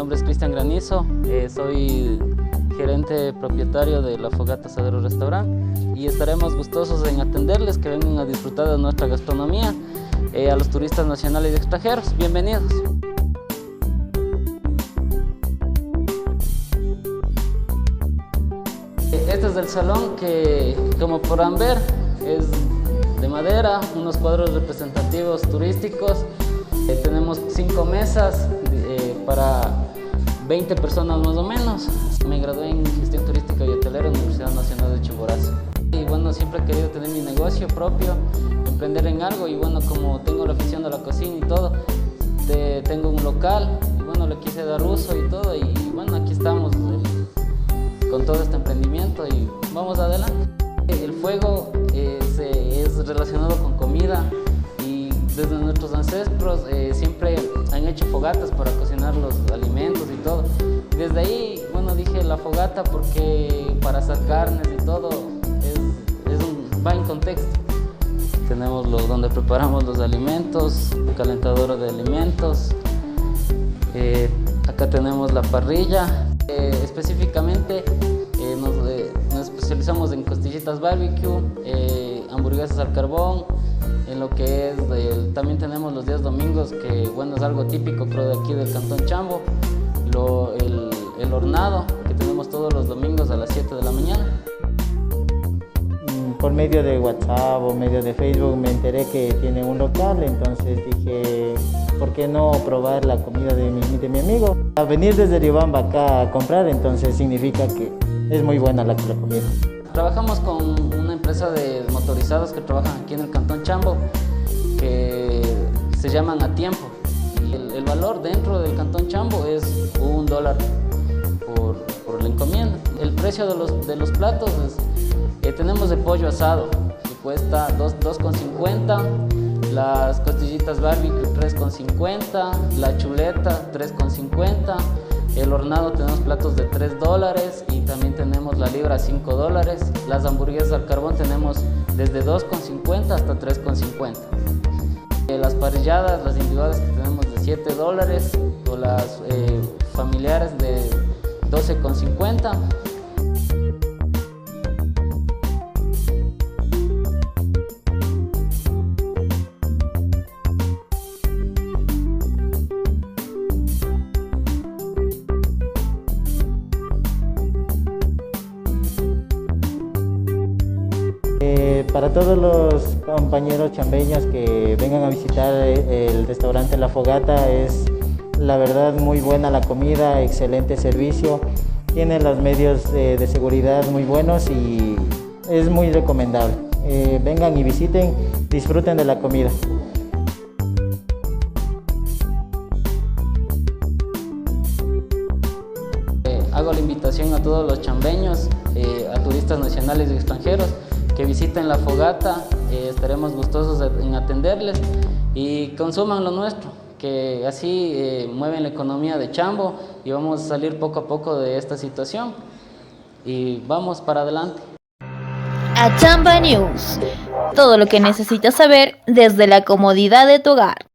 nombre es Cristian Granizo, soy gerente propietario de La Fogata Asadero Restaurant y estaremos gustosos en atenderles, que vengan a disfrutar de nuestra gastronomía, a los turistas nacionales y extranjeros. Bienvenidos. Este es el salón que, como podrán ver, es de madera, unos cuadros representativos turísticos. Tenemos 5 mesas para 20 personas más o menos. Me gradué en Gestión Turística y Hotelera en la Universidad Nacional de Chimborazo. Y bueno, siempre he querido tener mi negocio propio, emprender en algo, y bueno, como tengo la afición de la cocina y todo, tengo un local, y bueno, le quise dar uso y todo, y bueno, aquí estamos con todo este emprendimiento y vamos adelante. El fuego es relacionado con comida, y desde nuestros ancestros siempre han hecho fogatas para cocinar los alimentos y todo. Desde ahí, bueno, dije la fogata porque para asar carnes y todo va en contexto. Tenemos donde preparamos los alimentos, un calentador de alimentos. Acá tenemos la parrilla. Específicamente nos especializamos en costillitas barbecue, hamburguesas al carbón, en lo que es también tenemos los días domingos, que bueno, es algo típico creo de aquí del Cantón Chambo, el hornado, que tenemos todos los domingos a las 7 de la mañana. Por medio de WhatsApp o medio de Facebook me enteré que tiene un local, entonces dije, ¿por qué no probar la comida de mi amigo? A venir desde Riobamba acá a comprar, entonces significa que es muy buena la comida. Trabajamos con una empresa de motorizados que trabajan aquí en el Cantón Chambo, que se llaman A Tiempo. Y el valor dentro del Cantón Chambo es $1 por la encomienda. El precio de los platos tenemos de pollo asado, que cuesta $2.50, las costillitas barbecue $3.50, la chuleta $3.50, el hornado tenemos platos de $3 y también tenemos la libra $5. Las hamburguesas al carbón tenemos desde $2.50 hasta $3.50. Las parrilladas, las individuales, que tenemos de $7, o las familiares de $12.50. Para todos los compañeros chambeños que vengan a visitar el restaurante La Fogata, es la verdad muy buena la comida, excelente servicio, tiene los medios de seguridad muy buenos y es muy recomendable. Vengan y visiten, disfruten de la comida. Hago la invitación a todos los chambeños, a turistas nacionales y extranjeros, que visiten La Fogata. Estaremos gustosos en atenderles y consuman lo nuestro, que así mueven la economía de Chambo y vamos a salir poco a poco de esta situación y vamos para adelante. Achamba News, todo lo que necesitas saber desde la comodidad de tu hogar.